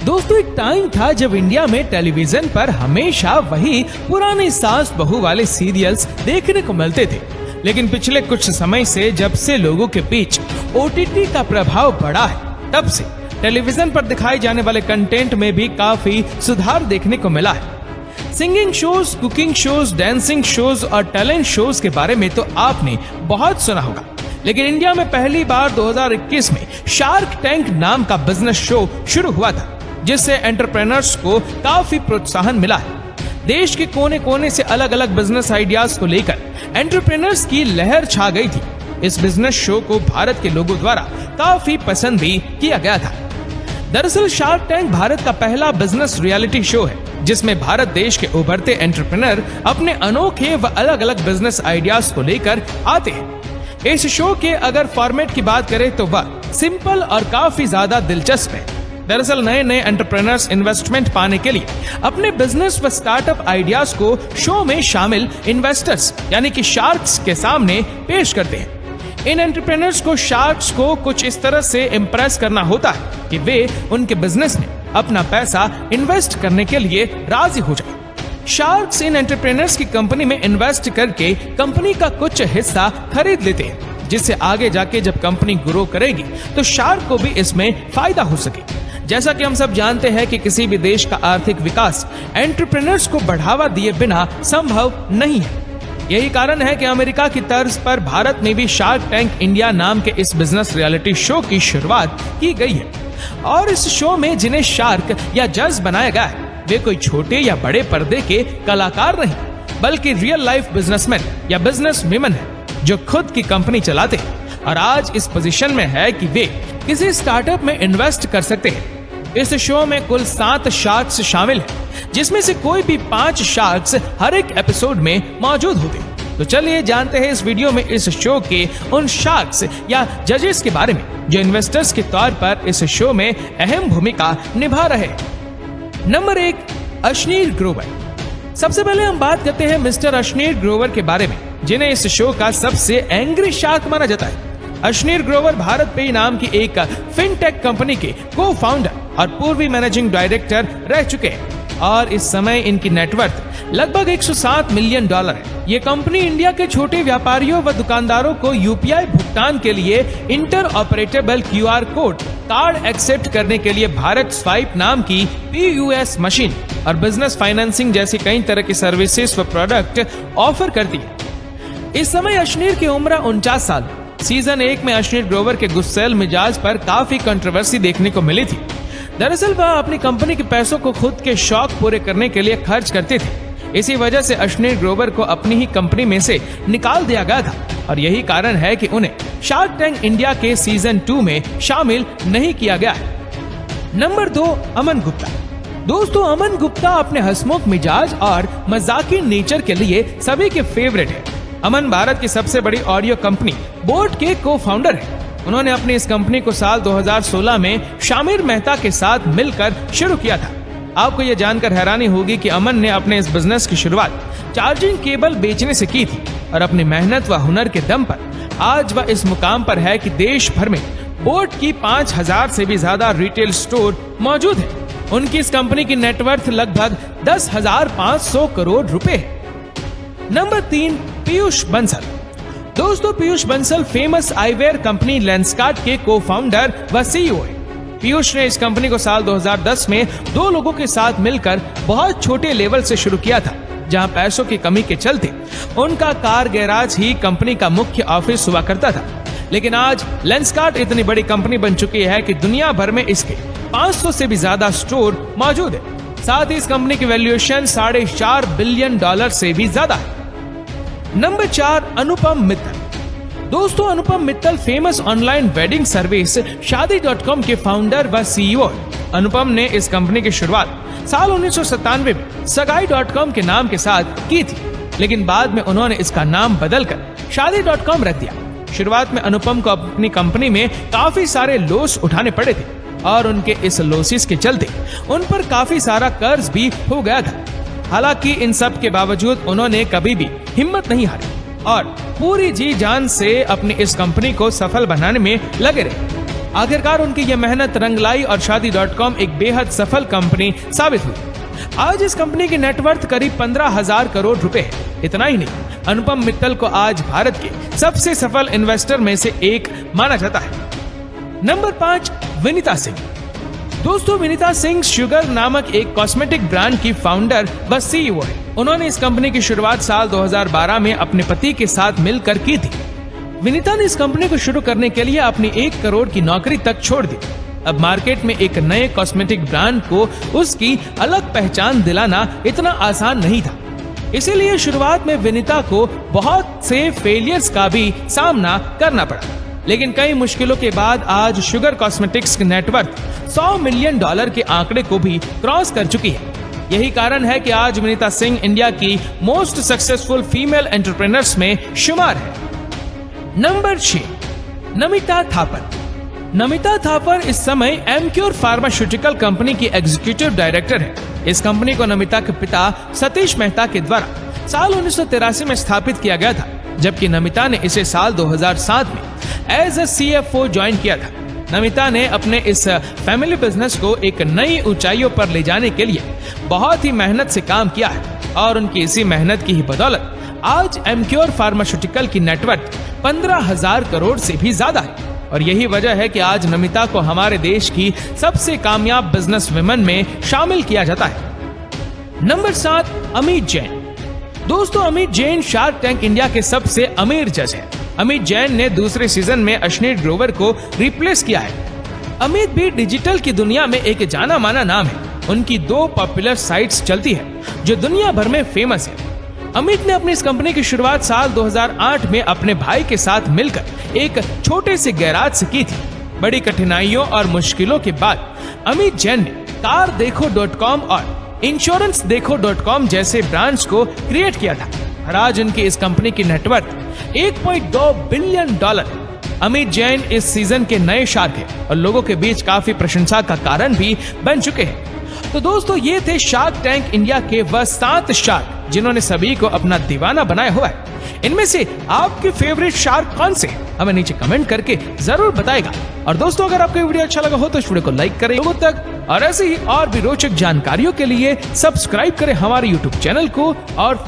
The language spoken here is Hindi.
दोस्तों, एक टाइम था जब इंडिया में टेलीविजन पर हमेशा वही पुराने सास बहू वाले सीरियल्स देखने को मिलते थे। लेकिन पिछले कुछ समय से जब से लोगों के बीच ओटीटी का प्रभाव बढ़ा है, तब से टेलीविजन पर दिखाए जाने वाले कंटेंट में भी काफी सुधार देखने को मिला है। Singing shows, cooking shows, dancing shows और टैलेंट शोज के बारे में तो आपने बहुत सुना होगा, लेकिन इंडिया में पहली बार 2021 में शार्क टैंक नाम का बिजनेस शो शुरू हुआ था, जिससे एंटरप्रेन्योर्स को काफी प्रोत्साहन मिला है। देश के कोने कोने से अलग अलग बिजनेस आइडियाज को लेकर एंटरप्रेन्योर्स की लहर छा गई थी। इस बिजनेस शो को भारत के लोगों द्वारा काफी पसंद भी किया गया था। दरअसल शार्क टैंक भारत का पहला बिजनेस रियलिटी शो है, जिसमें भारत देश के उभरते एंटरप्रेन्योर अपने अनोखे व अलग अलग बिजनेस आइडियाज को लेकर आते हैं। इस शो के अगर फॉर्मेट की बात करें तो वह सिंपल और काफी ज्यादा दिलचस्प है। दरअसल नए नए एंटरप्रेन्योर्स इन्वेस्टमेंट पाने के लिए अपने बिजनेस व स्टार्टअप आइडियाज को शो में शामिल इन्वेस्टर्स यानी कि शार्क्स के सामने पेश करते हैं। इन एंटरप्रेन्योर्स को शार्क्स को कुछ इस तरह से इम्प्रेस करना होता है कि वे उनके बिजनेस में अपना पैसा इन्वेस्ट करने के लिए राजी हो जाए। शार्क्स इन एंटरप्रेन्योर्स की कंपनी में इन्वेस्ट करके कंपनी का कुछ हिस्सा खरीद लेते हैं, जिससे आगे जाके जब कंपनी ग्रो करेगी तो शार्क को भी इसमें फायदा हो सके। जैसा कि हम सब जानते हैं कि किसी भी देश का आर्थिक विकास एंटरप्रेन्योर्स को बढ़ावा दिए बिना संभव नहीं है। यही कारण है कि अमेरिका की तर्ज पर भारत में भी शार्क टैंक इंडिया नाम के इस बिजनेस रियलिटी शो की शुरुआत की गई है। और इस शो में जिन्हें शार्क या जज बनाया गया है, वे कोई छोटे या बड़े पर्दे के कलाकार नहीं, बल्कि रियल लाइफ बिजनेसमैन या बिजनेस विमेन है, जो खुद की कंपनी चलाते हैं और आज इस पोजीशन में है कि वे किसी स्टार्टअप में इन्वेस्ट कर सकते हैं। इस शो में कुल 7 शार्क्स शामिल हैं, जिसमें से कोई भी 5 शार्क्स हर एक एपिसोड में मौजूद होते हैं। तो चलिए जानते हैं इस वीडियो में इस शो के उन शार्क्स या जजेस के बारे में जो इन्वेस्टर्स के तौर पर इस शो में अहम भूमिका निभा रहे हैं। नंबर 1, अश्नीर ग्रोवर। सबसे पहले हम बात करते हैं मिस्टर अश्नीर ग्रोवर के बारे में, जिन्हें इस शो का सबसे एंग्री शार्क माना जाता है। अश्नीर ग्रोवर भारत पे नाम की एक फिनटेक कंपनी के को फाउंडर और पूर्वी मैनेजिंग डायरेक्टर रह चुके हैं और इस समय इनकी नेटवर्थ लगभग $107 मिलियन है। ये कंपनी इंडिया के छोटे व्यापारियों व दुकानदारों को यूपीआई भुगतान के लिए interoperable QR code card accept करने के लिए भारत स्वाइप नाम की POS मशीन और बिजनेस फाइनेंसिंग जैसी कई तरह की सर्विसेज व प्रोडक्ट ऑफर करती है। इस समय अश्नीर की उम्र 49 साल। सीजन 1 में अश्नीर ग्रोवर के गुस्सैल मिजाज पर काफी कंट्रोवर्सी देखने को मिली थी। दरअसल वह अपनी कंपनी के पैसों को खुद के शौक पूरे करने के लिए खर्च करते थे। इसी वजह से अश्नीर ग्रोवर को अपनी ही कंपनी में से निकाल दिया गया था और यही कारण है कि उन्हें शार्क टैंक इंडिया के सीजन 2 में शामिल नहीं किया गया है। नंबर 2, अमन गुप्ता। दोस्तों, अमन गुप्ता अपने हंसमुख मिजाज और मजाकी नेचर के लिए सभी के फेवरेट है। अमन भारत की सबसे बड़ी ऑडियो कंपनी बोट के को फाउंडर है। उन्होंने अपनी इस कंपनी को साल 2016 में शामिर मेहता के साथ मिलकर शुरू किया था। आपको यह जानकर हैरानी होगी कि अमन ने अपने इस बिजनेस की शुरुआत चार्जिंग केबल बेचने से की थी और अपनी मेहनत व हुनर के दम पर आज वह इस मुकाम पर है कि देश भर में बोट की 5000 से भी ज्यादा रिटेल स्टोर मौजूद है। उनकी इस कंपनी की नेटवर्थ लगभग 10,500 करोड़ रुपए है। नंबर 3, पीयूष बंसल। दोस्तों, Piyush Bansal famous eyewear company Lenskart के को फाउंडर व CEO है। पीयूष ने इस कंपनी को साल 2010 में 2 लोगों के साथ मिलकर बहुत छोटे लेवल से शुरू किया था, जहां पैसों की कमी के चलते उनका कार गैराज ही कंपनी का मुख्य ऑफिस हुआ करता था। लेकिन आज लेंसकार्ट इतनी बड़ी कंपनी बन चुकी है कि दुनिया भर में इसके 500 से भी ज्यादा स्टोर मौजूद है। साथ ही इस कंपनी की वैल्यूएशन $4.5 बिलियन से भी ज्यादा है। नंबर 4, अनुपम मित्तल। दोस्तों, Anupam Mittal famous online wedding service Shaadi dot com के फाउंडर व CEO है। अनुपम ने इस कंपनी की शुरुआत साल 1997 में सगाई.com के नाम के साथ की थी, लेकिन बाद में उन्होंने इसका नाम बदलकर शादी.com रख दिया। शुरुआत में अनुपम को अपनी कंपनी में काफी सारे लॉस उठाने पड़े थे और उनके इस लॉसेस के चलते उन पर काफी सारा कर्ज भी हो गया था। हालांकि इन सब के बावजूद उन्होंने कभी भी हिम्मत नहीं हारी और पूरी जी जान से अपनी इस कंपनी को सफल बनाने में लगे रहे। आखिरकार उनकी यह मेहनत रंग लाई और शादी.com एक बेहद सफल कंपनी साबित हुई। आज इस कंपनी की नेटवर्थ करीब 15,000 करोड़ रुपए है। इतना ही नहीं, अनुपम मित्तल को आज भारत के सबसे सफल इन्वेस्टर में से एक माना जाता है। नंबर 5, विनीता सिंह। दोस्तों, विनीता सिंह शुगर नामक एक कॉस्मेटिक ब्रांड की फाउंडर व सीईओ है। उन्होंने इस कंपनी की शुरुआत साल 2012 में अपने पति के साथ मिलकर की थी। विनीता ने इस कंपनी को शुरू करने के लिए अपनी 1 करोड़ की नौकरी तक छोड़ दी। अब मार्केट में एक नए कॉस्मेटिक ब्रांड को उसकी अलग पहचान दिलाना इतना आसान नहीं था। इसीलिए शुरुआत में विनीता को बहुत से फेलियर्स का भी सामना करना पड़ा, लेकिन कई मुश्किलों के बाद आज शुगर कॉस्मेटिक्स की नेटवर्थ $100 मिलियन के आंकड़े को भी क्रॉस कर चुकी है। यही कारण है कि आज विनीता सिंह इंडिया की मोस्ट सक्सेसफुल फीमेल एंटरप्रेन्योर्स में शुमार है। नंबर 6, नमिता थापर। नमिता थापर इस समय एमक्योर फार्मास्यूटिकल कंपनी की एग्जीक्यूटिव डायरेक्टर है। इस कंपनी को नमिता के पिता सतीश मेहता के द्वारा साल 1983 में स्थापित किया गया था, जबकि नमिता ने इसे साल 2007 में एज ए CFO ज्वाइन किया था। नमिता ने अपने इस फैमिली बिजनेस को एक नई ऊंचाइयों पर ले जाने के लिए बहुत ही मेहनत से काम किया है और उनकी इसी मेहनत की ही बदौलत आज एमक्योर फार्मास्यूटिकल की नेटवर्थ 15,000 करोड़ से भी ज्यादा है। और यही वजह है कि आज नमिता को हमारे देश की सबसे कामयाब बिजनेस वुमेन में शामिल किया जाता है। नंबर 7, अमित जैन। दोस्तों, Amit Jain shark tank India के सबसे अमीर जज है। अमित जैन ने दूसरे सीजन में अश्नीर ग्रोवर को रिप्लेस किया है। अमित भी डिजिटल की दुनिया में एक जाना माना नाम है। उनकी 2 पॉपुलर साइट्स चलती है जो दुनिया भर में फेमस है। अमित ने अपनी इस कंपनी की शुरुआत साल 2008 में अपने भाई के साथ मिलकर एक छोटे से गैराज से की थी। बड़ी कठिनाइयों और मुश्किलों के बाद अमित जैन ने car-dekho.com और insurance-dekho.com जैसे ब्रांड्स को क्रिएट किया था और आज उनकी इस कंपनी की नेटवर्थ $1.2 बिलियन। अमित जैन इस सीजन के नए शार्क हैं और लोगों के बीच काफी प्रशंसा का कारण भी बन चुके हैं। तो दोस्तों, ये थे शार्क टैंक इंडिया के वह 7 शार्क जिन्होंने सभी को अपना दीवाना बनाया हुआ है। इनमें से आपके फेवरेट शार्क कौन से हमें नीचे कमेंट करके जरूर बताएगा। और दोस्तों, अगर आपको वीडियो अच्छा लगा हो तो इस वीडियो को लाइक करें लोगों तक, और ऐसे ही और भी रोचक जानकारियों के लिए सब्सक्राइब करें हमारे YouTube चैनल को और